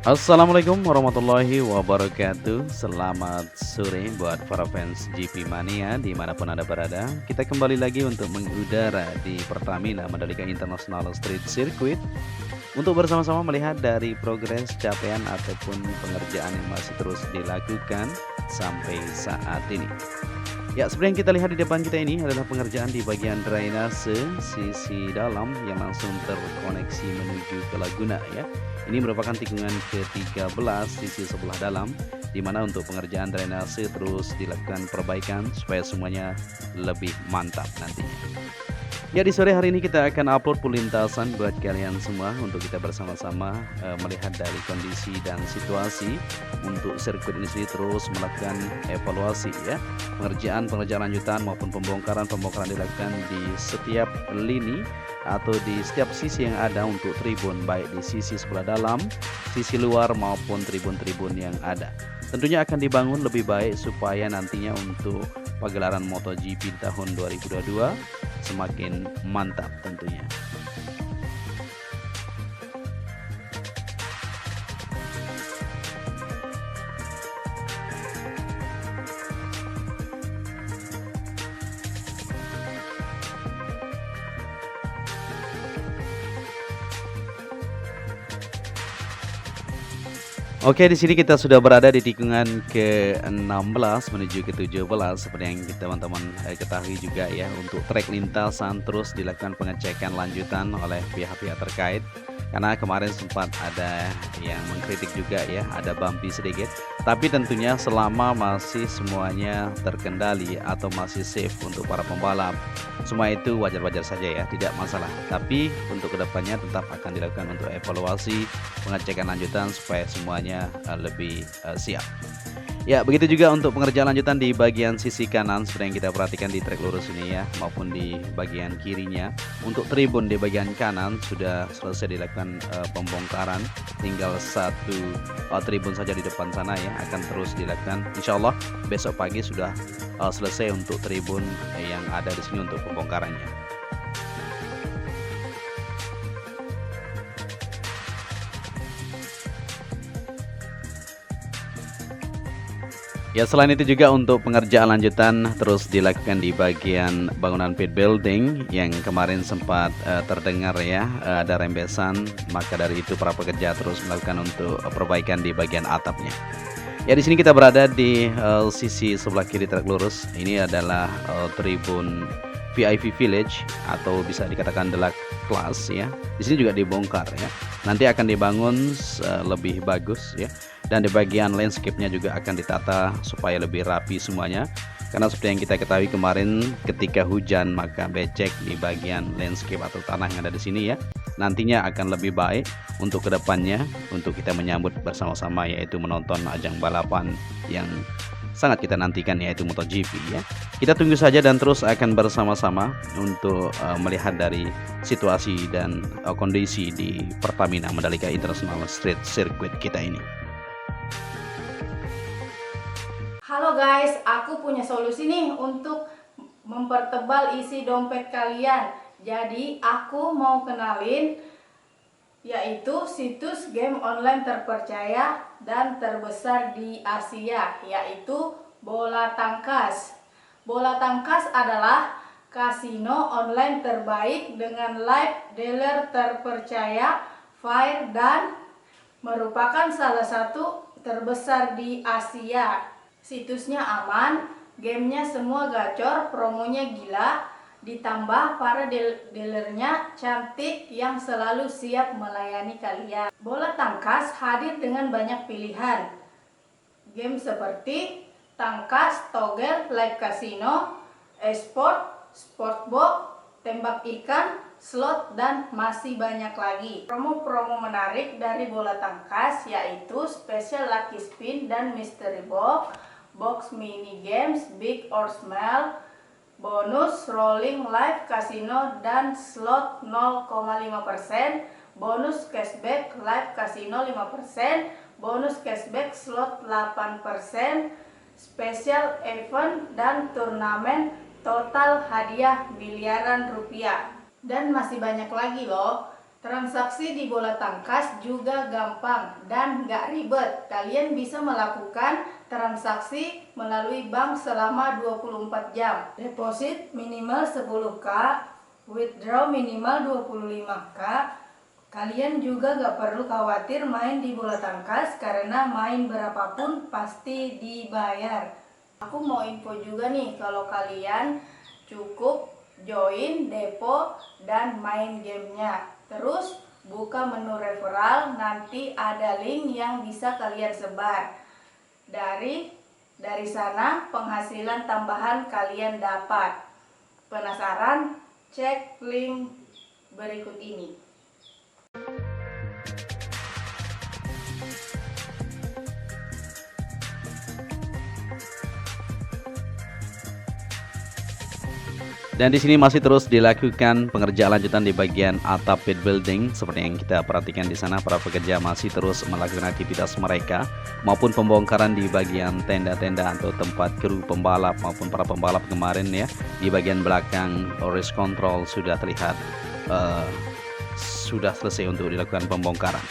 Assalamualaikum warahmatullahi wabarakatuh. Selamat sore buat para fans GP Mania dimanapun Anda berada. Kita kembali lagi untuk mengudara di Pertamina Mandalika International Street Circuit untuk bersama-sama melihat dari progres capaian ataupun pengerjaan yang masih terus dilakukan sampai saat ini. Ya, seperti yang kita lihat di depan kita ini adalah pengerjaan di bagian drainase sisi dalam yang langsung terkoneksi menuju ke Laguna ya. Ini merupakan tikungan ke-13 sisi sebelah dalam, di mana untuk pengerjaan drainase terus dilakukan perbaikan supaya semuanya lebih mantap nantinya. Ya, di sore hari ini kita akan upload full lintasan buat kalian semua untuk kita bersama-sama melihat dari kondisi dan situasi untuk sirkuit ini sendiri, terus melakukan evaluasi ya. Pengerjaan lanjutan maupun pembongkaran dilakukan di setiap lini atau di setiap sisi yang ada untuk tribun, baik di sisi sebelah dalam, sisi luar maupun tribun-tribun yang ada. Tentunya akan dibangun lebih baik supaya nantinya untuk pagelaran MotoGP tahun 2022 semakin mantap tentunya. Oke, di sini kita sudah berada di tikungan ke-16 menuju ke-17 seperti yang teman-teman ketahui juga ya. Untuk trek lintasan terus dilakukan pengecekan lanjutan oleh pihak-pihak terkait. Karena kemarin sempat ada yang mengkritik juga ya, ada bumpy sedikit. Tapi tentunya selama masih semuanya terkendali atau masih safe untuk para pembalap, semua itu wajar-wajar saja ya, tidak masalah. Tapi untuk kedepannya tetap akan dilakukan untuk evaluasi, pengecekan lanjutan supaya semuanya lebih siap. Ya, begitu juga untuk pengerjaan lanjutan di bagian sisi kanan seperti yang kita perhatikan di trek lurus ini ya, maupun di bagian kirinya. Untuk tribun di bagian kanan sudah selesai dilakukan pembongkaran, tinggal satu tribun saja di depan sana ya, akan terus dilakukan. Insya Allah besok pagi sudah selesai untuk tribun yang ada di sini untuk pembongkarannya. Ya, selain itu juga untuk pengerjaan lanjutan terus dilakukan di bagian bangunan pit building yang kemarin sempat terdengar ya, ada rembesan. Maka dari itu para pekerja terus melakukan untuk perbaikan di bagian atapnya. Ya, di sini kita berada di sisi sebelah kiri trek lurus. Ini adalah tribun VIP Village atau bisa dikatakan Deluxe Class ya. Di sini juga dibongkar ya. Nanti akan dibangun lebih bagus ya. Dan di bagian landscape-nya juga akan ditata supaya lebih rapi semuanya. Karena seperti yang kita ketahui kemarin ketika hujan maka becek di bagian landscape atau tanah yang ada di sini ya. Nantinya akan lebih baik untuk kedepannya untuk kita menyambut bersama-sama, yaitu menonton ajang balapan yang sangat kita nantikan yaitu MotoGP ya. Kita tunggu saja dan terus akan bersama-sama untuk melihat dari situasi dan kondisi di Pertamina Mandalika International Street Circuit kita ini. Halo guys, aku punya solusi nih untuk mempertebal isi dompet kalian. Jadi aku mau kenalin yaitu situs game online terpercaya dan terbesar di Asia, yaitu Bola Tangkas. Bola Tangkas adalah kasino online terbaik dengan live dealer terpercaya, fair, dan merupakan salah satu terbesar di Asia. Situsnya aman, gamenya semua gacor, promonya gila, ditambah para dealernya cantik yang selalu siap melayani kalian. Bola Tangkas hadir dengan banyak pilihan game seperti tangkas, togel, live casino, esport, sportbox, tembak ikan, slot, dan masih banyak lagi. Promo-promo menarik dari Bola Tangkas yaitu special lucky spin dan mystery box mini games, big or small, bonus rolling live casino dan slot 0,5%, bonus cashback live casino 5%, bonus cashback slot 8%, special event dan turnamen, total hadiah miliaran rupiah. Dan masih banyak lagi loh. Transaksi di bola tangkas juga gampang dan nggak ribet. Kalian bisa melakukan transaksi melalui bank selama 24 jam. Deposit minimal 10.000, withdraw minimal 25.000. Kalian juga nggak perlu khawatir main di bola tangkas karena main berapapun pasti dibayar. Aku mau info juga nih, kalau kalian cukup join, depo, dan main gamenya. Terus buka menu referral, nanti ada link yang bisa kalian sebar. Dari sana penghasilan tambahan kalian dapat. Penasaran? Cek link berikut ini. Dan di sini masih terus dilakukan pengerjaan lanjutan di bagian atap pit building. Seperti yang kita perhatikan di sana, para pekerja masih terus melakukan aktivitas mereka maupun pembongkaran di bagian tenda-tenda atau tempat kru pembalap maupun para pembalap kemarin ya. Di bagian belakang race control sudah terlihat sudah selesai untuk dilakukan pembongkaran.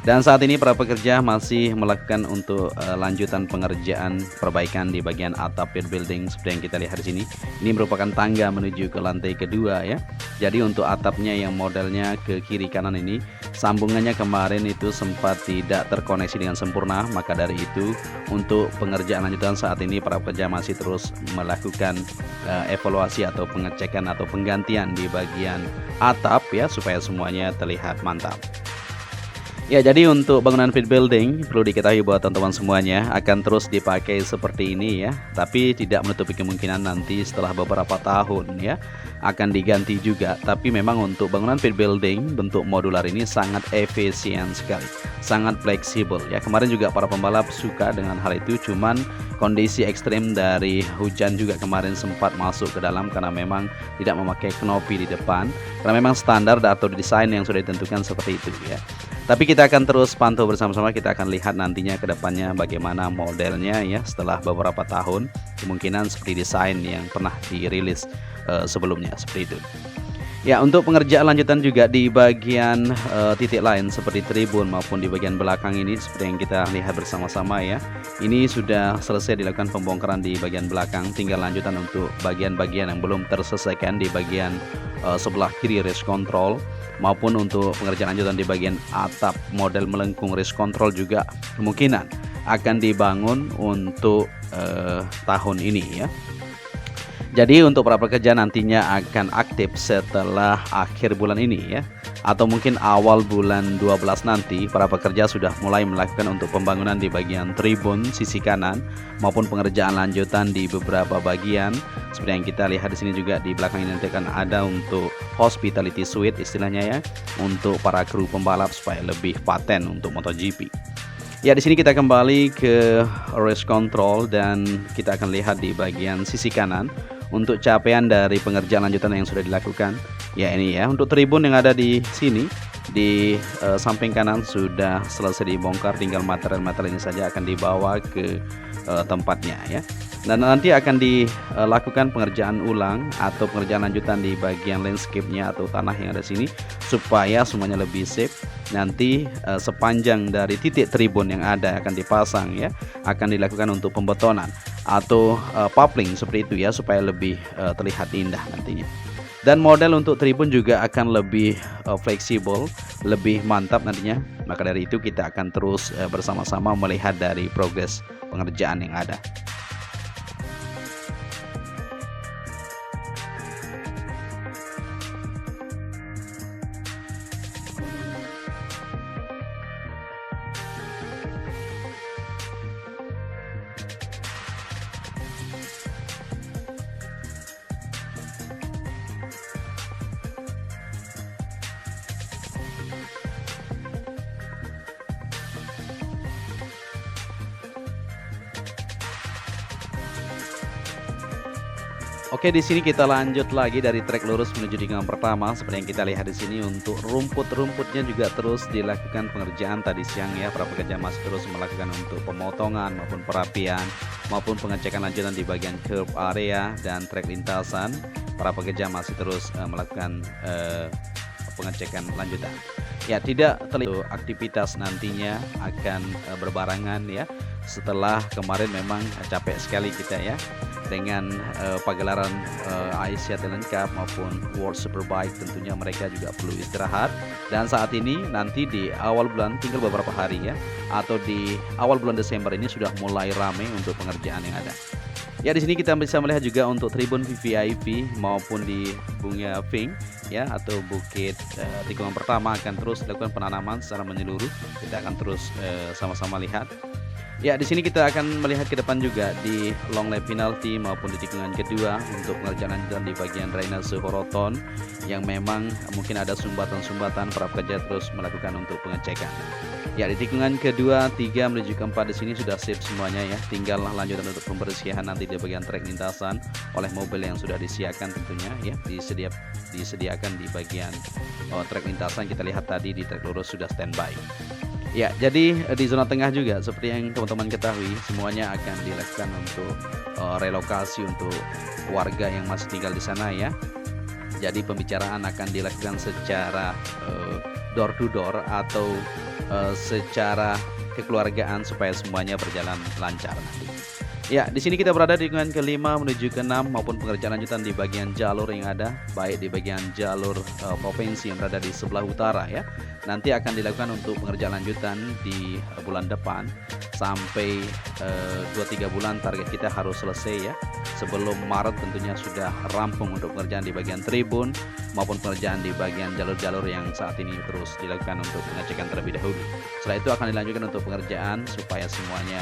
Dan saat ini para pekerja masih melakukan untuk lanjutan pengerjaan perbaikan di bagian atap pit building seperti yang kita lihat di sini. Ini merupakan tangga menuju ke lantai kedua ya. Jadi untuk atapnya yang modelnya ke kiri kanan ini, sambungannya kemarin itu sempat tidak terkoneksi dengan sempurna. Maka dari itu untuk pengerjaan lanjutan saat ini para pekerja masih terus melakukan evaluasi atau pengecekan atau penggantian di bagian atap ya, supaya semuanya terlihat mantap. Ya, jadi untuk bangunan pit building perlu diketahui bahwa teman-teman semuanya akan terus dipakai seperti ini ya. Tapi tidak menutupi kemungkinan nanti setelah beberapa tahun ya akan diganti juga. Tapi memang untuk bangunan pit building bentuk modular ini sangat efisien sekali, sangat fleksibel ya. Kemarin juga para pembalap suka dengan hal itu, cuman kondisi ekstrim dari hujan juga kemarin sempat masuk ke dalam karena memang tidak memakai knopi di depan, karena memang standar atau desain yang sudah ditentukan seperti itu ya. Tapi kita akan terus pantau bersama-sama, kita akan lihat nantinya ke depannya bagaimana modelnya ya setelah beberapa tahun, kemungkinan seperti desain yang pernah dirilis sebelumnya seperti itu. Ya, untuk pengerjaan lanjutan juga di bagian titik lain seperti tribun maupun di bagian belakang ini seperti yang kita lihat bersama-sama ya. Ini sudah selesai dilakukan pembongkaran di bagian belakang, tinggal lanjutan untuk bagian-bagian yang belum terselesaikan di bagian sebelah kiri race control, maupun untuk pengerjaan lanjutan di bagian atap model melengkung race control juga kemungkinan akan dibangun untuk tahun ini ya. Jadi untuk para pekerja nantinya akan aktif setelah akhir bulan ini ya, atau mungkin awal bulan 12 nanti para pekerja sudah mulai melakukan untuk pembangunan di bagian tribun sisi kanan maupun pengerjaan lanjutan di beberapa bagian seperti yang kita lihat di sini. Juga di belakang ini nanti akan ada untuk hospitality suite istilahnya ya, untuk para kru pembalap supaya lebih paten untuk MotoGP. Ya, di sini kita kembali ke race control dan kita akan lihat di bagian sisi kanan untuk capaian dari pengerjaan lanjutan yang sudah dilakukan. Ya, ini ya untuk tribun yang ada di sini di samping kanan sudah selesai dibongkar, tinggal material-material ini saja akan dibawa ke tempatnya ya. Dan nanti akan dilakukan pengerjaan ulang atau pengerjaan lanjutan di bagian landscape-nya atau tanah yang ada sini supaya semuanya lebih safe. Nanti sepanjang dari titik tribun yang ada akan dipasang ya, akan dilakukan untuk pembetonan atau papling seperti itu ya, supaya lebih terlihat indah nantinya. Dan model untuk tribun juga akan lebih fleksibel, lebih mantap nantinya. Maka dari itu kita akan terus bersama-sama melihat dari progres pengerjaan yang ada. Oke, di sini kita lanjut lagi dari trek lurus menuju tikungan pertama. Seperti yang kita lihat di sini untuk rumput-rumputnya juga terus dilakukan pengerjaan tadi siang ya. Para pekerja masih terus melakukan untuk pemotongan maupun perapian maupun pengecekan lanjutan di bagian curb area dan trek lintasan. Para pekerja masih terus melakukan pengecekan lanjutan. Ya, tidak terlalu aktivitas nantinya akan berbarengan ya. Setelah kemarin memang capek sekali kita ya dengan pagelaran Asia Talent Cup maupun World Superbike, tentunya mereka juga perlu istirahat. Dan saat ini nanti di awal bulan, tinggal beberapa hari ya, atau di awal bulan Desember ini sudah mulai ramai untuk pengerjaan yang ada. Ya, di sini kita bisa melihat juga untuk tribun VVIP maupun di Bunga Pink ya, atau Bukit Tikungan pertama akan terus dilakukan penanaman secara menyeluruh. Kita akan terus sama-sama lihat. Ya, di sini kita akan melihat ke depan juga di long lap penalty maupun di tikungan kedua untuk pengerjaan lanjutan di bagian drainase horoton yang memang mungkin ada sumbatan-sumbatan, para pekerja terus melakukan untuk pengecekan. Ya, di tikungan kedua, 3 menuju ke 4 di sini sudah sip semuanya ya. Tinggallah lanjutan untuk pembersihan nanti di bagian trek lintasan oleh mobil yang sudah disediakan tentunya ya, disediakan di bagian trek lintasan. Kita lihat tadi di trek lurus sudah standby. Ya, jadi di zona tengah juga seperti yang teman-teman ketahui, semuanya akan dilakukan untuk relokasi untuk warga yang masih tinggal di sana ya. Jadi pembicaraan akan dilakukan secara door to door atau secara kekeluargaan supaya semuanya berjalan lancar nanti. Ya, di sini kita berada di tikungan ke-5 menuju ke-6 maupun pengerjaan lanjutan di bagian jalur yang ada, baik di bagian jalur provinsi yang berada di sebelah utara ya. Nanti akan dilakukan untuk pengerjaan lanjutan di bulan depan sampai 2-3 bulan target kita harus selesai ya. Sebelum Maret tentunya sudah rampung untuk pengerjaan di bagian tribun maupun pengerjaan di bagian jalur-jalur yang saat ini terus dilakukan untuk pengecekan terlebih dahulu. Setelah itu akan dilanjutkan untuk pengerjaan supaya semuanya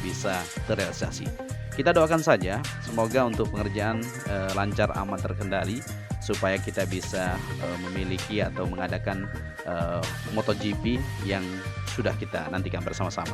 bisa terrealisasi. Kita doakan saja semoga untuk pengerjaan lancar, aman, terkendali supaya kita bisa memiliki atau mengadakan MotoGP yang sudah kita nantikan bersama-sama.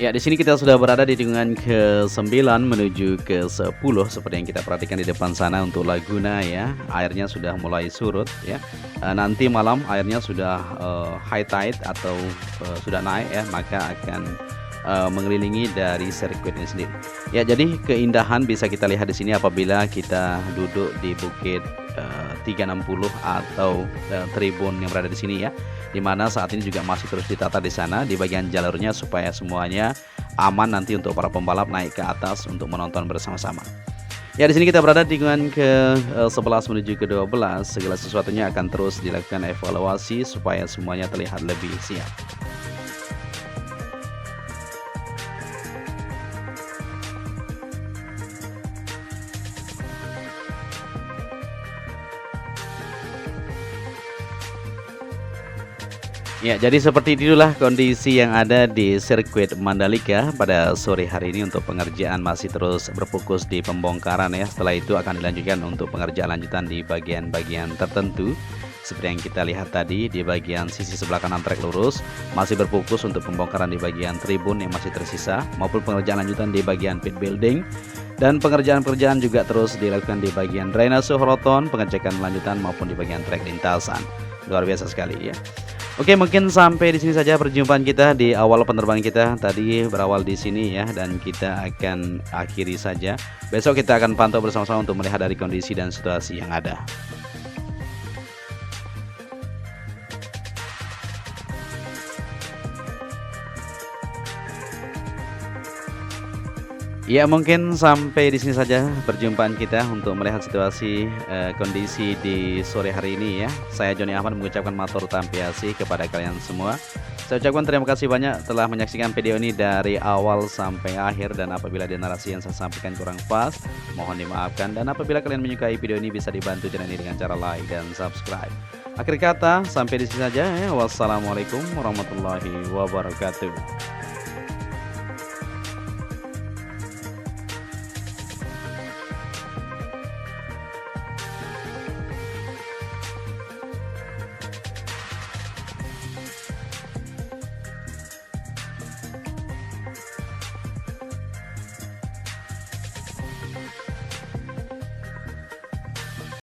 Ya, di sini kita sudah berada di tikungan ke-9 menuju ke-10 seperti yang kita perhatikan di depan sana untuk Laguna ya. Airnya sudah mulai surut ya. Nanti malam airnya sudah high tide atau sudah naik ya, maka akan mengelilingi dari sirkuit ini sendiri. Ya, jadi keindahan bisa kita lihat di sini apabila kita duduk di Bukit 360 atau tribun yang berada di sini ya, dimana saat ini juga masih terus ditata di sana di bagian jalurnya supaya semuanya aman nanti untuk para pembalap naik ke atas untuk menonton bersama-sama. Ya, di sini kita berada di tikungan ke-11 menuju ke-12. Segala sesuatunya akan terus dilakukan evaluasi supaya semuanya terlihat lebih siap. Ya, jadi seperti itulah kondisi yang ada di sirkuit Mandalika pada sore hari ini untuk pengerjaan masih terus berfokus di pembongkaran ya. Setelah itu akan dilanjutkan untuk pengerjaan lanjutan di bagian-bagian tertentu. Seperti yang kita lihat tadi di bagian sisi sebelah kanan trek lurus masih berfokus untuk pembongkaran di bagian tribun yang masih tersisa maupun pengerjaan lanjutan di bagian pit building. Dan pengerjaan-pengerjaan juga terus dilakukan di bagian drainase horoton, pengecekan lanjutan maupun di bagian trek lintasan. Luar biasa sekali ya. Oke, mungkin sampai di sini saja perjumpaan kita di awal penerbangan kita tadi, berawal di sini ya, dan kita akan akhiri saja. Besok kita akan pantau bersama-sama untuk melihat dari kondisi dan situasi yang ada. Ya mungkin sampai di sini saja perjumpaan kita untuk melihat situasi kondisi di sore hari ini ya. Saya Joni Ahmad mengucapkan matur tampiasi kepada kalian semua. Saya ucapkan terima kasih banyak telah menyaksikan video ini dari awal sampai akhir, dan apabila ada narasi yang saya sampaikan kurang pas, mohon dimaafkan, dan apabila kalian menyukai video ini bisa dibantu channel ini dengan cara like dan subscribe. Akhir kata sampai di sini saja ya. Wassalamualaikum warahmatullahi wabarakatuh.